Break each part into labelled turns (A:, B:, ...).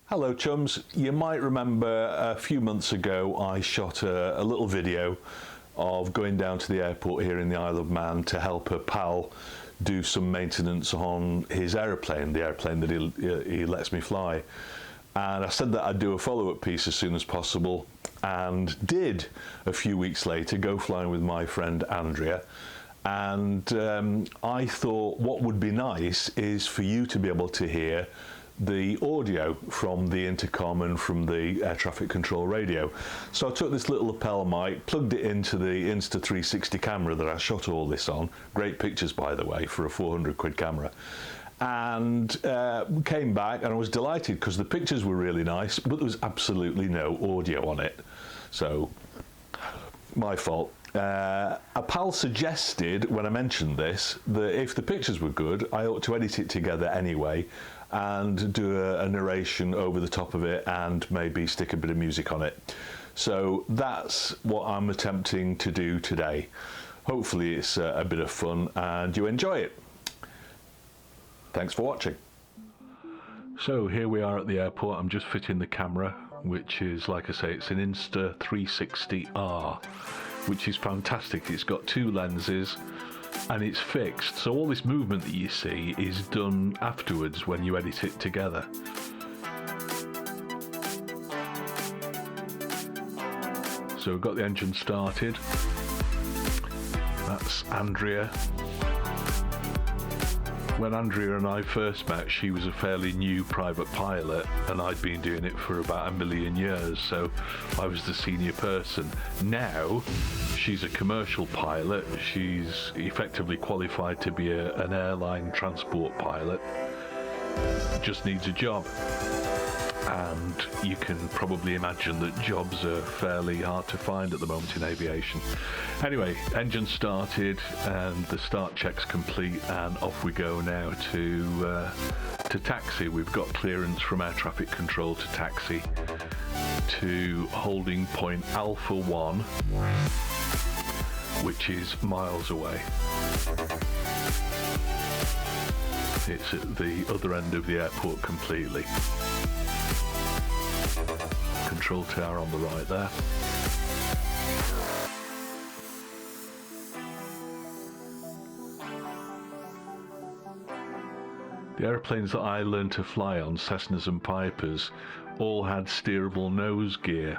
A: Hello chums, you might remember a few months ago I shot a little video of going down to the airport here in the Isle of Man to help a pal do some maintenance on his aeroplane, the airplane that he lets me fly. And I said that I'd do a follow-up piece as soon as possible, and did a few weeks later go flying with my friend Andrea. And I thought what would be nice is for you to be able to hear the audio from the intercom and from the air traffic control radio. So I took this little lapel mic, plugged it into the Insta 360 camera that I shot all this on. Great pictures, by the way, for a 400 quid camera. And came back, and I was delighted because the pictures were really nice, but there was absolutely no audio on it. So, my fault. A pal suggested, when I mentioned this, that if the pictures were good, I ought to edit it together anyway and do a narration over the top of it and maybe stick a bit of music on it. So that's what I'm attempting to do today. Hopefully it's a bit of fun and you enjoy it. Thanks for watching. So here we are at the airport. I'm just fitting the camera, which is, like I say, it's an Insta 360R, which is fantastic. It's got two lenses and it's fixed, so all this movement that you see is done afterwards when you edit it together. So we've got the engine started. That's Andrea. When Andrea and I first met, she was a fairly new private pilot and I'd been doing it for about 1 million years, so I was the senior person. Now she's a commercial pilot. She's effectively qualified to be an airline transport pilot. Just needs a job. And you can probably imagine that jobs are fairly hard to find at the moment in aviation. Anyway, engine started and the start check's complete, and off we go now to taxi. We've got clearance from air traffic control to taxi to holding point Alpha 1, which is miles away. It's at the other end of the airport completely. Control tower on the right there. The aeroplanes that I learned to fly on, Cessnas and Pipers, all had steerable nose gear.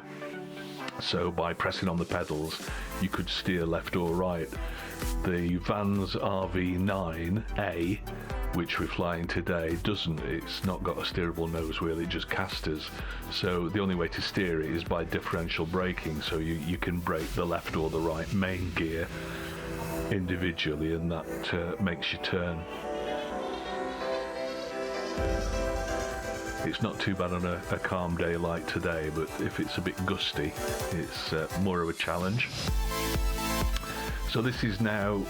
A: So by pressing on the pedals, you could steer left or right. The Vans RV9A, which we're flying today, doesn't. It's not got a steerable nose wheel, it just casters. So the only way to steer it is by differential braking, so you can brake the left or the right main gear individually, and that makes you turn. It's not too bad on a calm day like today, but if it's a bit gusty, it's more of a challenge. So this is now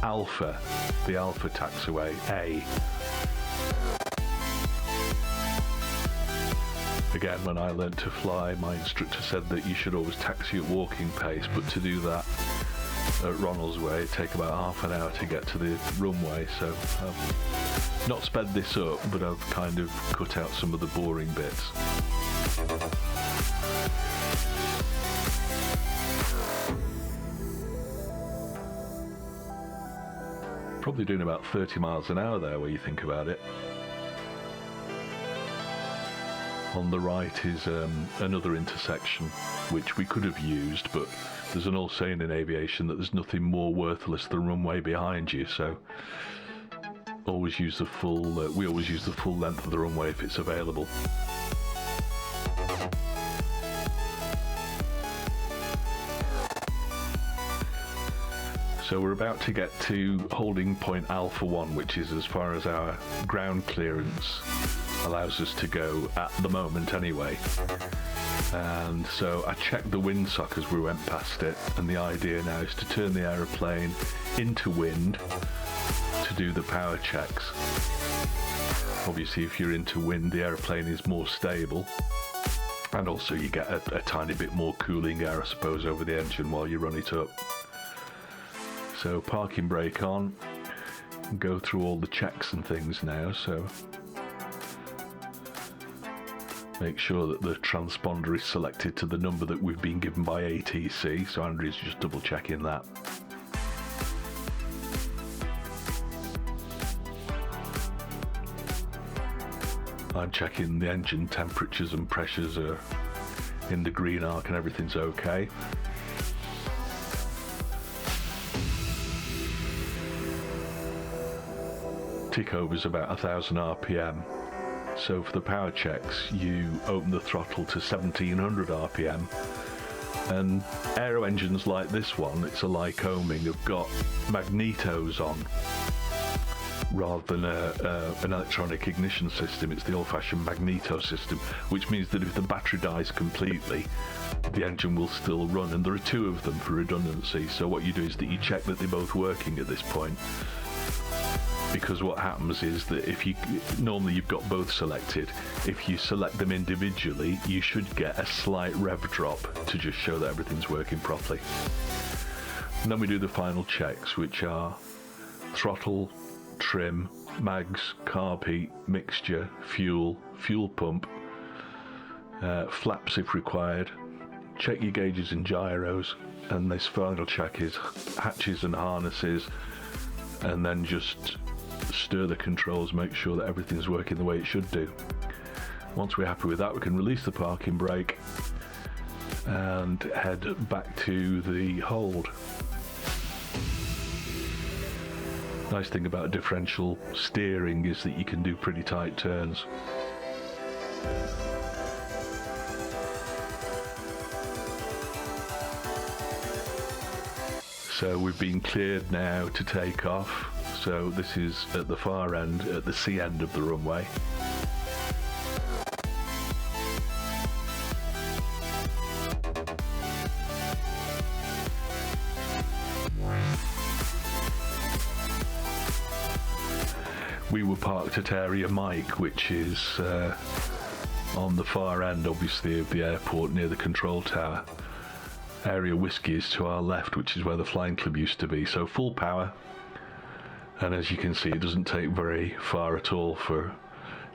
A: Alpha, the Alpha taxiway A. Again, when I learnt to fly, my instructor said that you should always taxi at walking pace, but to do that at Ronald's Way, it'd take about half an hour to get to the runway, so I've not sped this up, but I've kind of cut out some of the boring bits. Probably doing about 30 miles an hour there, where you think about it. On the right is another intersection, which we could have used, but there's an old saying in aviation that there's nothing more worthless than runway behind you, so always use the full, we always use the full length of the runway if it's available. So we're about to get to holding point Alpha 1, which is as far as our ground clearance allows us to go at the moment anyway. And so I checked the windsock as we went past it, and the idea now is to turn the aeroplane into wind to do the power checks. Obviously if you're into wind, the aeroplane is more stable, and also you get a tiny bit more cooling air, I suppose, over the engine while you run it up. So parking brake on, go through all the checks and things now. So Make sure that the transponder is selected to the number that we've been given by ATC, so Andrew's just double checking that. I'm checking the engine temperatures and pressures are in the green arc and everything's okay. Takeoff is about 1000 RPM. So for the power checks, you open the throttle to 1700 RPM. And aero engines like this one, it's a Lycoming, have got magnetos on rather than an electronic ignition system. It's the old-fashioned magneto system, which means that if the battery dies completely, the engine will still run. And there are two of them for redundancy. So what you do is that you check that they're both working at this point. Because what happens is that if you normally you've got both selected, if you select them individually, you should get a slight rev drop to just show that everything's working properly. And then we do the final checks, which are throttle, trim, mags, carb heat, mixture, fuel, fuel pump, flaps if required, check your gauges and gyros, and this final check is hatches and harnesses, and then just stir the controls, make sure that everything's working the way it should do. Once we're happy with that, we can release the parking brake and head back to the hold. Nice thing about differential steering is that you can do pretty tight turns. So we've been cleared now to take off. So this is at the far end, at the C end of the runway. We were parked at Area Mike, which is on the far end, obviously, of the airport near the control tower. Area Whiskey is to our left, which is where the flying club used to be. So full power. And as you can see, it doesn't take very far at all for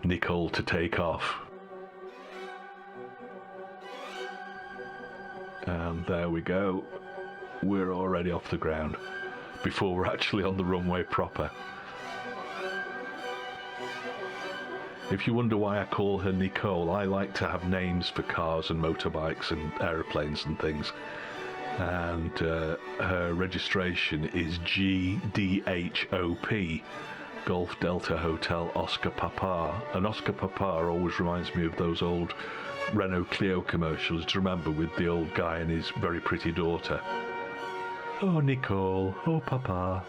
A: Nicole to take off. And there we go. We're already off the ground before we're actually on the runway proper. If you wonder why I call her Nicole, I like to have names for cars and motorbikes and aeroplanes and things. And her registration is GDHOP, Golf Delta Hotel Oscar Papa. And Oscar Papa always reminds me of those old Renault Clio commercials, do you remember, with the old guy and his very pretty daughter? Oh, Nicole, oh, Papa.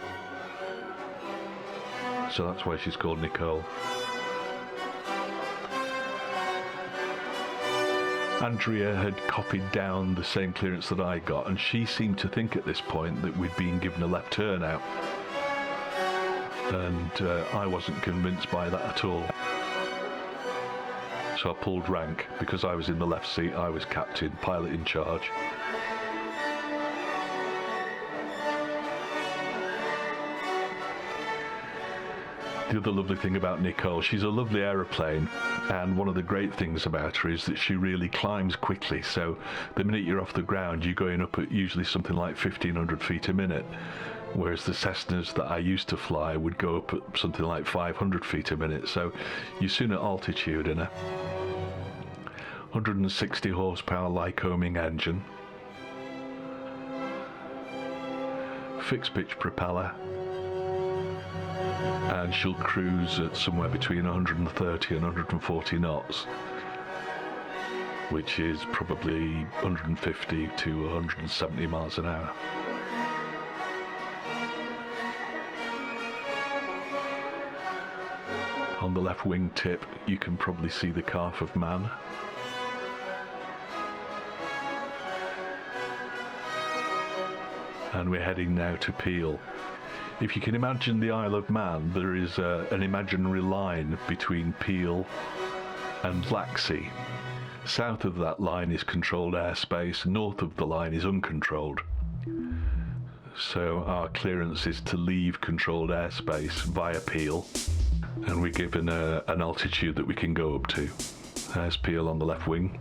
A: So that's why she's called Nicole. Andrea had copied down the same clearance that I got, and she seemed to think at this point that we'd been given a left turn out. And I wasn't convinced by that at all. So I pulled rank. Because I was in the left seat, I was captain, pilot in charge. The other lovely thing about Nicole, she's a lovely aeroplane, and one of the great things about her is that she really climbs quickly. So the minute you're off the ground, you're going up at usually something like 1,500 feet a minute, whereas the Cessnas that I used to fly would go up at something like 500 feet a minute. So you're soon at altitude in a 160 horsepower Lycoming engine, fixed pitch propeller, and she'll cruise at somewhere between 130 and 140 knots, which is probably 150 to 170 miles an hour. On the left wing tip, you can probably see the calf of man. And we're heading now to Peel. If you can imagine the Isle of Man, there is an imaginary line between Peel and Laxey. South of that line is controlled airspace, north of the line is uncontrolled. So our clearance is to leave controlled airspace via Peel, and we're given an altitude that we can go up to. There's Peel on the left wing.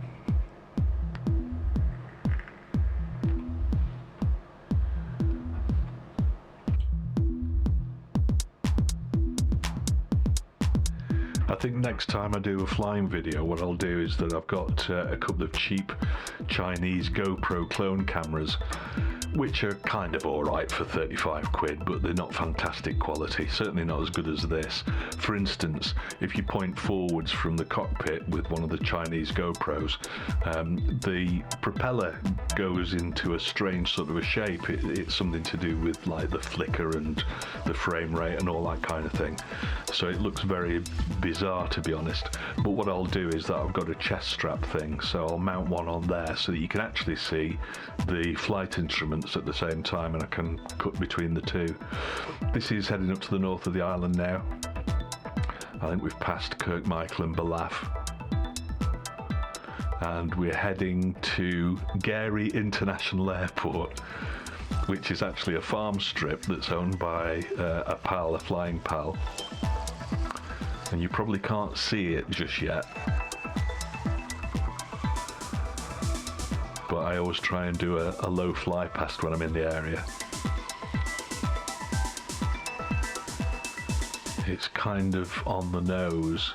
A: I think next time I do a flying video, what I'll do is that I've got a couple of cheap Chinese GoPro clone cameras, which are kind of alright for 35 quid, but they're not fantastic quality, certainly not as good as this. For instance, if you point forwards from the cockpit with one of the Chinese GoPros, the propeller goes into a strange sort of a shape. It's something to do with like the flicker and the frame rate and all that kind of thing. So it looks very bizarre, to be honest. But what I'll do is that I've got a chest strap thing, so I'll mount one on there so that you can actually see the flight instruments at the same time, and I can cut between the two. This is heading up to the north of the island now. I think we've passed Kirkmichael and Balaf, and we're heading to Gary International Airport, which is actually a farm strip that's owned by a pal, a flying pal, and you probably can't see it just yet. But I always try and do a low fly past when I'm in the area. It's kind of on the nose.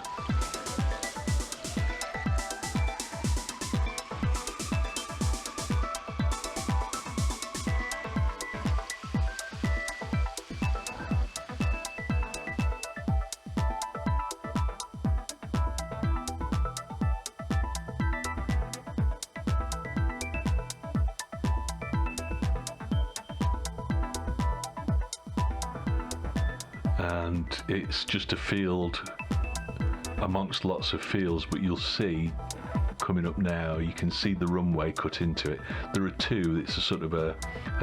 A: And it's just a field amongst lots of fields, but you'll see coming up now, you can see the runway cut into it. There are two, it's a sort of a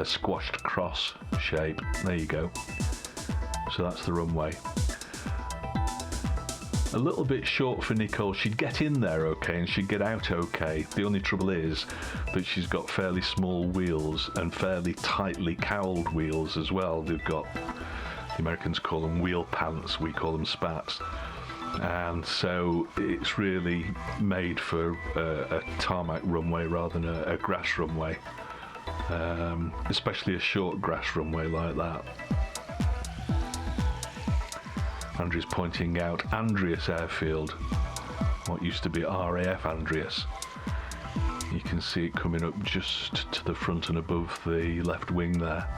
A: squashed cross shape. There you go. So that's the runway. A little bit short for Nicole. She'd get in there okay and she'd get out okay. The only trouble is that she's got fairly small wheels and fairly tightly cowled wheels as well. They've got, the Americans call them wheel pants, we call them spats. And so it's really made for a tarmac runway rather than a grass runway, especially a short grass runway like that. Andrew's pointing out Andreas Airfield, what used to be RAF Andreas. You can see it coming up just to the front and above the left wing there.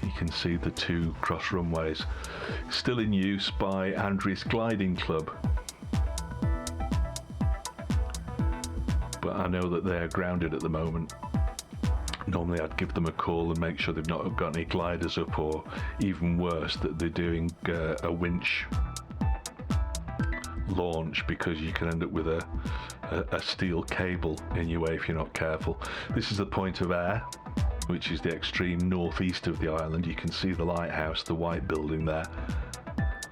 A: You can see the two cross runways, still in use by Andreas Gliding Club. But I know that they're grounded at the moment. Normally I'd give them a call and make sure they've not got any gliders up, or even worse, that they're doing a winch launch, because you can end up with a steel cable in your way if you're not careful. This is the point of air, which is the extreme northeast of the island. You can see the lighthouse, the white building there,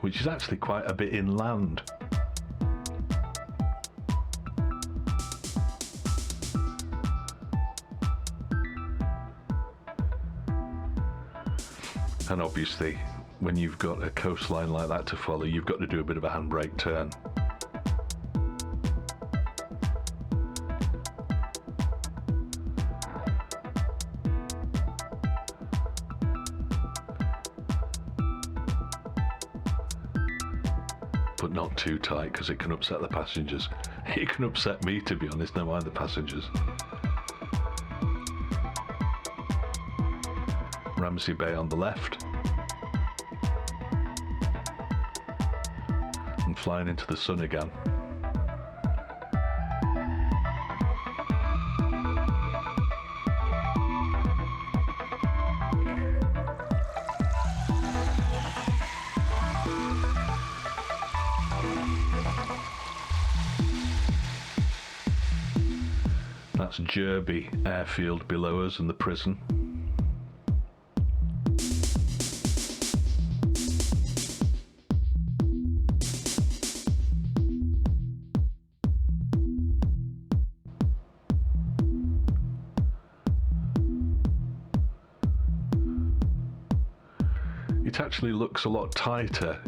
A: which is actually quite a bit inland. And obviously, when you've got a coastline like that to follow, you've got to do a bit of a handbrake turn. But not too tight, because it can upset the passengers. It can upset me, to be honest, never mind the passengers. Ramsey Bay on the left. And flying into the sun again. That's Derby Airfield below us and the prison. It actually looks a lot tighter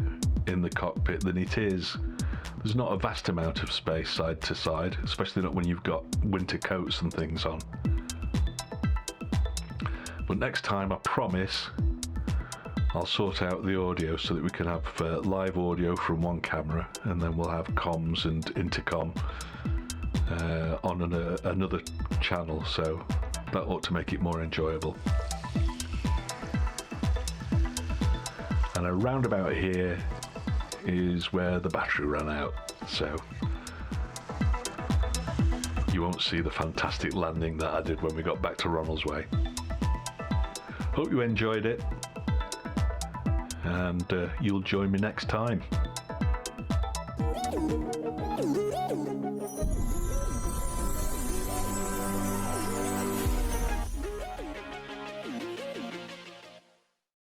A: in the cockpit than it is there's not a vast amount of space side to side, especially not when you've got winter coats and things on. But next time, I promise, I'll sort out the audio so that we can have live audio from one camera, and then we'll have comms and intercom on another channel, so that ought to make it more enjoyable. And around about here is where the battery ran out, so you won't see the fantastic landing that I did when we got back to Ronald's Way. Hope you enjoyed it, and you'll join me next time.